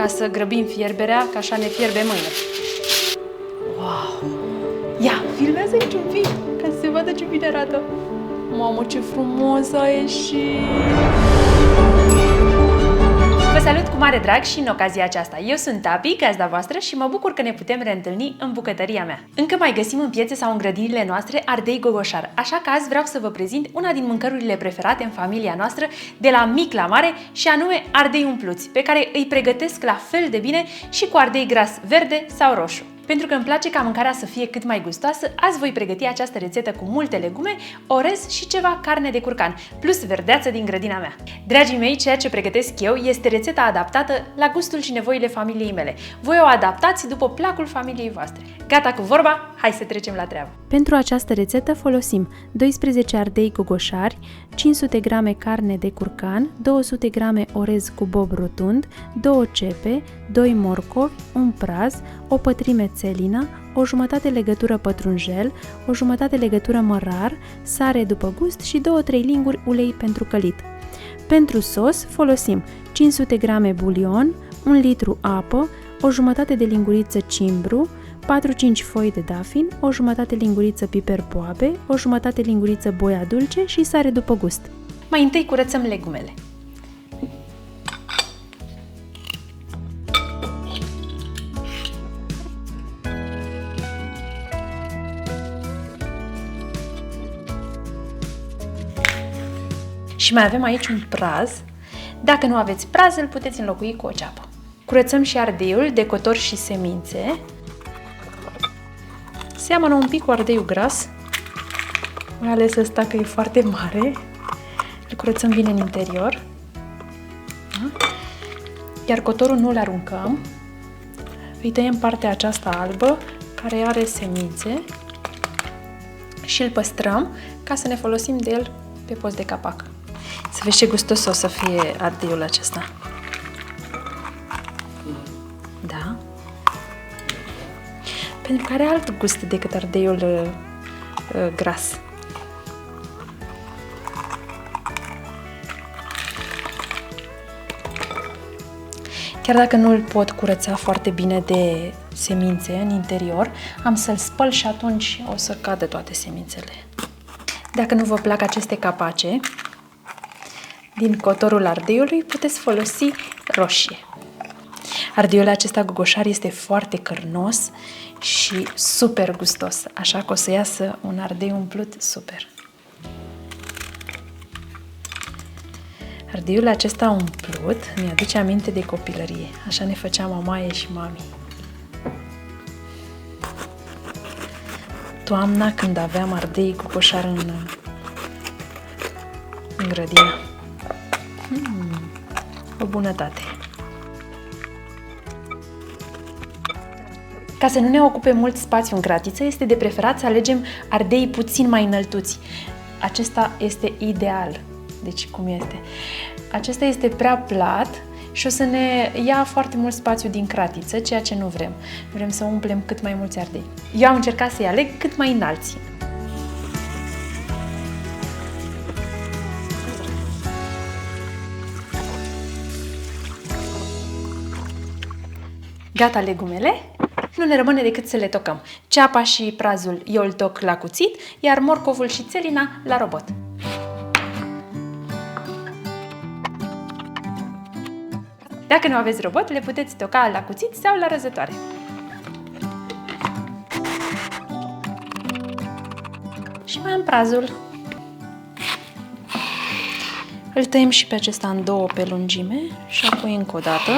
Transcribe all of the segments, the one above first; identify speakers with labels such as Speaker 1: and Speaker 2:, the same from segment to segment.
Speaker 1: ca să grăbim fierberea, că așa ne fierbe mâine. Wow! Ia, filmează aici un pic, ca să se vadă ce bine arată. Mamă, ce frumos a ieșit! Vă salut cu mare drag și în ocazia aceasta. Eu sunt Tapi, gazda voastră, și mă bucur că ne putem reîntâlni în bucătăria mea. Încă mai găsim în piețe sau în grădinile noastre ardei gogoșar, așa că azi vreau să vă prezint una din mâncărurile preferate în familia noastră, de la mic la mare, și anume ardei umpluți, pe care îi pregătesc la fel de bine și cu ardei gras verde sau roșu. Pentru că îmi place ca mâncarea să fie cât mai gustoasă, azi voi pregăti această rețetă cu multe legume, orez și ceva carne de curcan, plus verdeață din grădina mea. Dragii mei, ceea ce pregătesc eu este rețeta adaptată la gustul și nevoile familiei mele. Voi o adaptați după placul familiei voastre. Gata cu vorba, hai să trecem la treabă! Pentru această rețetă folosim 12 ardei gogoșari, 500 g carne de curcan, 200 g orez cu bob rotund, 2 cepe, 2 morcovi, un praz, o pătrime țelină, o jumătate legătură pătrunjel, o jumătate legătură mărar, sare după gust și 2-3 linguri ulei pentru călit. Pentru sos folosim 500 g bulion, 1 litru apă, o jumătate de linguriță cimbru, 4-5 foi de dafin, o jumătate linguriță piper poabe, o jumătate linguriță boia dulce și sare după gust. Mai întâi curățăm legumele. Și mai avem aici un praz. Dacă nu aveți praz, îl puteți înlocui cu o ceapă. Curățăm și ardeiul de cotori și semințe. Seamănă un pic cu ardeiul gras, mai ales ăsta că e foarte mare. Îl curățăm bine în interior. Iar cotorul nu-l aruncăm. Îi tăiem partea aceasta albă, care are semințe, și îl păstrăm ca să ne folosim de el pe post de capac. Să vezi ce gustos o să fie ardeiul acesta. Da? Pentru că are alt gust decât ardeiul gras. Chiar dacă nu îl pot curăța foarte bine de semințe în interior, am să-l spăl și atunci o să cadă toate semințele. Dacă nu vă plac aceste capace, din cotorul ardeiului puteți folosi roșie. Ardeiul acesta gogoșar este foarte cărnos și super gustos, așa că o să iasă un ardei umplut super. Ardeiul acesta umplut mi-aduce aminte de copilărie, așa ne făcea mamaie și mami. Toamna, când aveam ardei gogoșar în grădină. O bunătate! Ca să nu ne ocupe mult spațiu în gratiță, este de preferat să alegem ardei puțin mai înăltuți. Acesta este ideal. Deci cum este? Acesta este prea plat și o să ne ia foarte mult spațiu din cratiță, ceea ce nu vrem. Vrem să umplem cât mai mulți ardei. Eu am încercat să-i aleg cât mai înalți. Gata legumele, nu ne rămâne decât să le tocăm. Ceapa și prazul eu îl toc la cuțit, iar morcovul și țelina la robot. Dacă nu aveți robot, le puteți toca la cuțit sau la răzătoare. Și mai am prazul. Îl tăiem și pe acesta în două pe lungime și apoi încă o dată.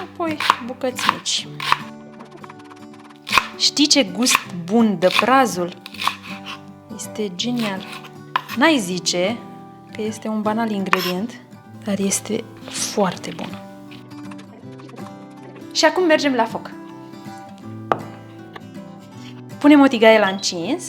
Speaker 1: Apoi bucăți mici. Știi ce gust bun dă prazul? Este genial. N-ai zice că este un banal ingredient, dar este foarte bun. Și acum mergem la foc. Punem o tigaie la încins,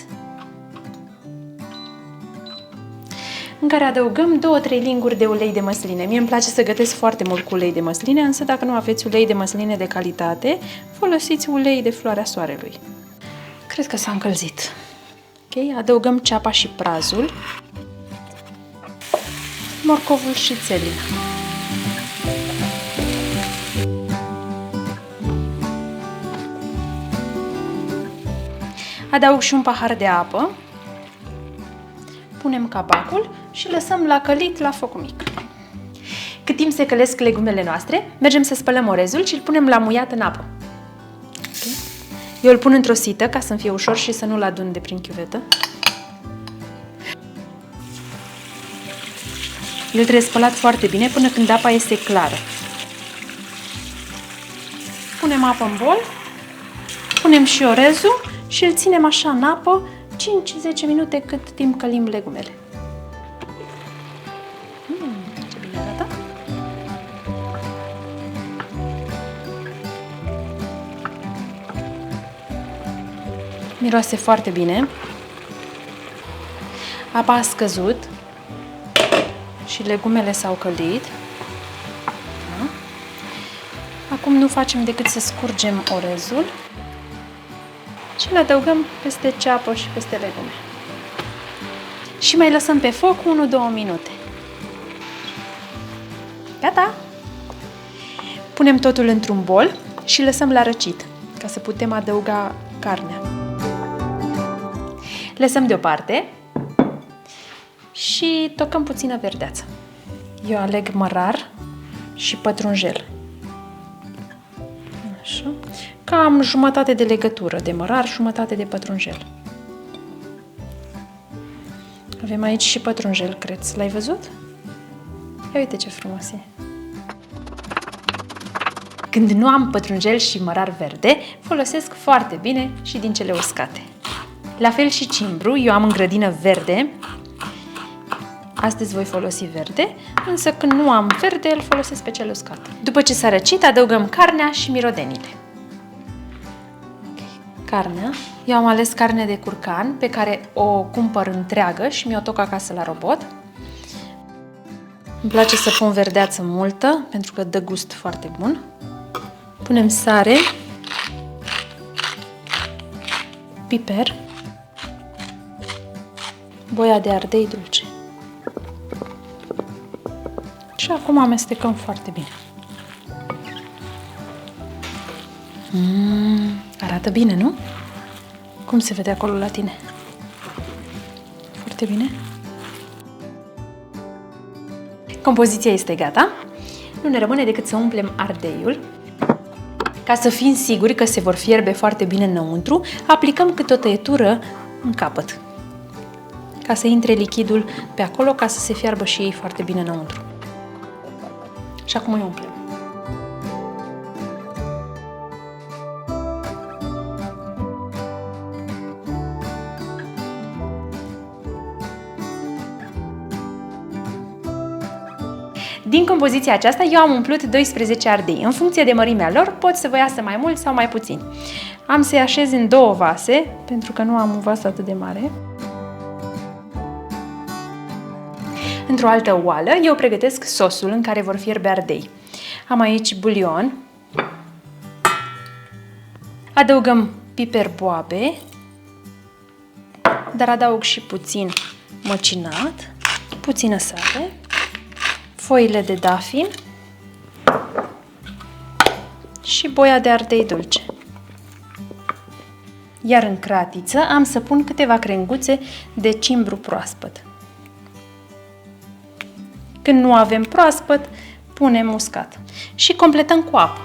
Speaker 1: în care adăugăm 2-3 linguri de ulei de măsline. Mie îmi place să gătesc foarte mult cu ulei de măsline, însă dacă nu aveți ulei de măsline de calitate, folosiți ulei de floarea soarelui. Cred că s-a încălzit. Ok, adăugăm ceapa și prazul. morcovul și țelina. Adaug și un pahar de apă. Punem capacul și lăsăm la călit la foc mic. Cât timp se călesc legumele noastre, mergem să spălăm orezul și îl punem la muiat în apă. Okay. Eu îl pun într-o sită ca să-mi fie ușor și să nu-l adun de prin chiuvetă. El trebuie spălat foarte bine până când apa este clară. Punem apă în bol, punem și orezul și îl ținem așa în apă 5-10 minute cât timp călim legumele. Ce bine arată! Miroase foarte bine. Apa a scăzut și legumele s-au călit. Da. Acum nu facem decât să scurgem orezul și îl adăugăm peste ceapă și peste legume. Și mai lăsăm pe foc 1-2 minute. Gata! Punem totul într-un bol și lăsăm la răcit, ca să putem adăuga carnea. Lăsăm deoparte și tocăm puțină verdeață. Eu aleg mărar și pătrunjel. Așa. Cam jumătate de legătură de mărar, jumătate de pătrunjel. Avem aici și pătrunjel, cred. L-ai văzut? Ia uite ce frumos e! Când nu am pătrunjel și mărar verde, folosesc foarte bine și din cele uscate. La fel și cimbru, eu am în grădină verde. Astăzi voi folosi verde, însă când nu am verde, îl folosesc pe cel uscat. După ce s-a răcit, adăugăm carnea și mirodenile. Carnea. Eu am ales carne de curcan, pe care o cumpăr întreagă și mi-o toc acasă la robot. Îmi place să pun verdeață multă, pentru că dă gust foarte bun. Punem sare, piper, boia de ardei dulce. Și acum amestecăm foarte bine. Arată bine, nu? Cum se vede acolo la tine? Foarte bine. Compoziția este gata. Nu ne rămâne decât să umplem ardeiul. Ca să fim siguri că se vor fierbe foarte bine înăuntru, aplicăm câte o tăietură în capăt, ca să intre lichidul pe acolo, ca să se fiarbă și ei foarte bine înăuntru. Și acum îi umplem. Din compoziția aceasta eu am umplut 12 ardei. În funcție de mărimea lor pot să vă iasă mai mult sau mai puțin. Am să-i așez în 2 vase, pentru că nu am un vas atât de mare. Într-o altă oală eu pregătesc sosul în care vor fierbe ardei. Am aici bulion. Adăugăm piper boabe, dar adaug și puțin măcinat, puțină sare, foile de dafin și boia de ardei dulce. Iar în cratiță am să pun câteva crenguțe de cimbru proaspăt. Când nu avem proaspăt, punem uscat și completăm cu apă.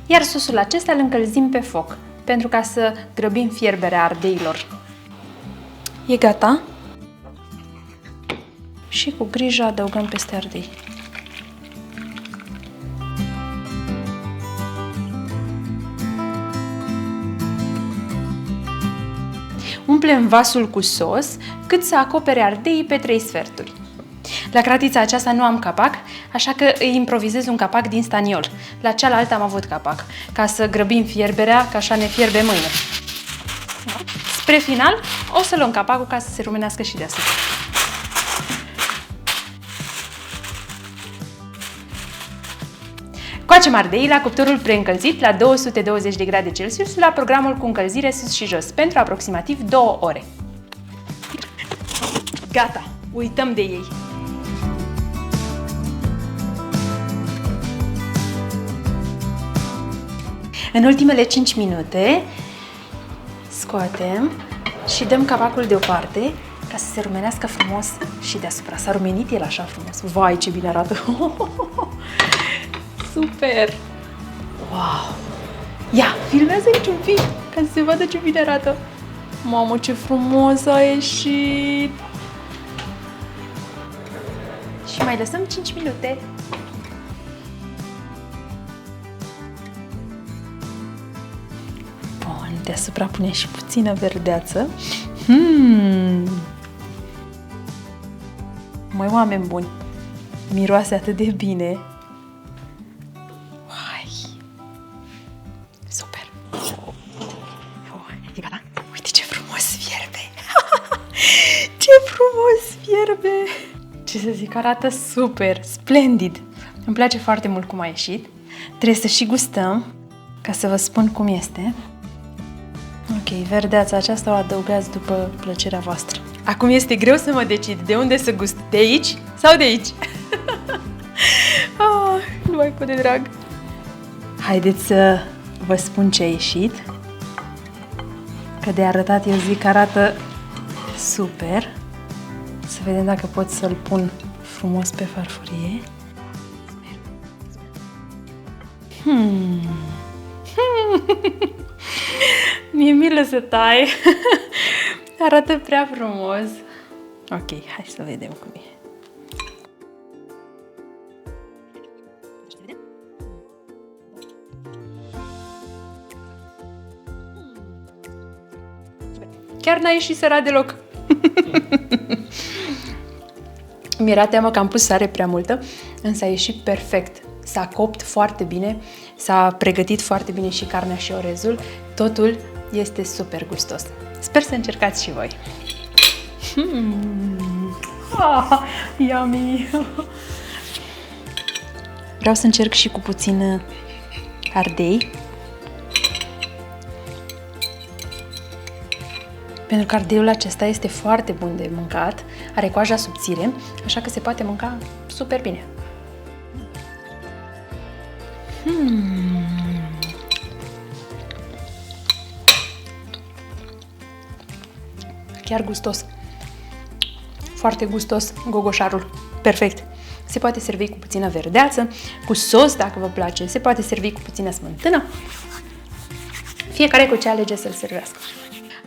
Speaker 1: Iar sosul acesta îl încălzim pe foc, pentru ca să grăbim fierberea ardeilor. E gata. Și cu grijă adăugăm peste ardei. Umplem vasul cu sos cât să acopere ardeii pe 3 sferturi. La cratița aceasta nu am capac, așa că îi improvizez un capac din staniol. La cealaltă am avut capac, ca să grăbim fierberea, că așa ne fierbe mâine. Spre final, o să luăm capacul ca să se rumenească și deasupra. Cu Coacem ardeii la cuptorul preîncălzit la 220 de grade Celsius la programul cu încălzire sus și jos pentru aproximativ 2 ore. Gata, uităm de ei. În ultimele 5 minute scoatem și dăm capacul deoparte ca să se rumenească frumos și deasupra. S-a rumenit el așa frumos. Vai, ce bine arată! Super! Wow! Ia, filmează aici un pic ca să se vadă ce bine arată. Mamă, ce frumos a ieșit! Și mai lăsăm 5 minute. Bun, deasupra punem și puțină verdeață. Măi, oameni buni, miroase atât de bine. Hai! Super! E gata? Uite ce frumos fierbe! Ce frumos fierbe! Ce să zic, arată super, splendid! Îmi place foarte mult cum a ieșit. Trebuie să și gustăm, ca să vă spun cum este. Ok, verdeața aceasta o adăugați după plăcerea voastră. Acum este greu să mă decid de unde să gust, de aici sau de aici. Nu mai pot de drag. Haideți să vă spun ce a ieșit. Că de arătat eu zic că arată super. Să vedem dacă pot să-l pun frumos pe farfurie. Mi-e milă să tai. Arată prea frumos. Ok, hai să vedem cum e. Chiar n-a ieșit sărat deloc. Mi-era teamă că am pus sare prea multă, însă a ieșit perfect. S-a copt foarte bine, s-a pregătit foarte bine și carnea și orezul. Totul este super gustos. Sper să încercați și voi. Yummy! Vreau să încerc și cu puțin ardei. Pentru că ardeiul acesta este foarte bun de mâncat, are coaja subțire, așa că se poate mânca super bine. Chiar gustos. Foarte gustos gogoșarul. Perfect. Se poate servi cu puțină verdeață, cu sos dacă vă place, se poate servi cu puțină smântână. Fiecare cu ce alege să-l servească.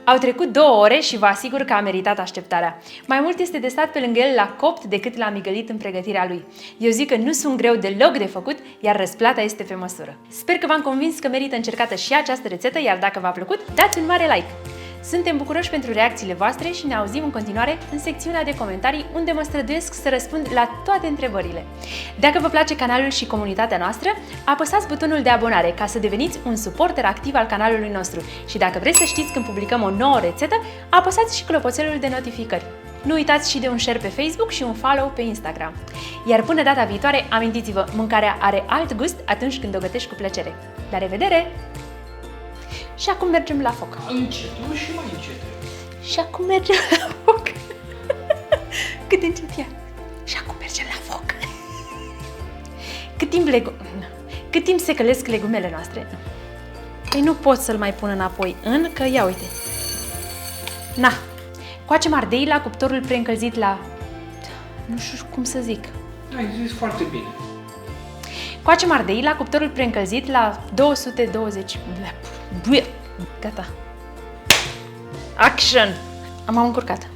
Speaker 1: Au trecut 2 ore și vă asigur că a meritat așteptarea. Mai mult este de stat pe lângă el la copt decât l-a migălit în pregătirea lui. Eu zic că nu sunt greu deloc de făcut, iar răsplata este pe măsură. Sper că v-am convins că merită încercată și această rețetă, iar dacă v-a plăcut, dați un mare like! Suntem bucuroși pentru reacțiile voastre și ne auzim în continuare în secțiunea de comentarii, unde mă străduiesc să răspund la toate întrebările. Dacă vă place canalul și comunitatea noastră, apăsați butonul de abonare ca să deveniți un suporter activ al canalului nostru și dacă vreți să știți când publicăm o nouă rețetă, apăsați și clopoțelul de notificări. Nu uitați și de un share pe Facebook și un follow pe Instagram. Iar până data viitoare, amintiți-vă, mâncarea are alt gust atunci când o gătești cu plăcere. La revedere! Și acum mergem la foc.
Speaker 2: Încetul și mai încet.
Speaker 1: Și acum mergem la foc. Cât de încet e. Și acum mergem la foc. Cât timp se călesc legumele noastre. Păi nu pot să-l mai pun înapoi în, că ia uite. Na. Coacem ardei la cuptorul preîncălzit la... Nu știu cum să zic.
Speaker 2: Ai zis foarte bine.
Speaker 1: Coacem ardei la cuptorul preîncălzit la 220... Gata. Action! M-am încurcat.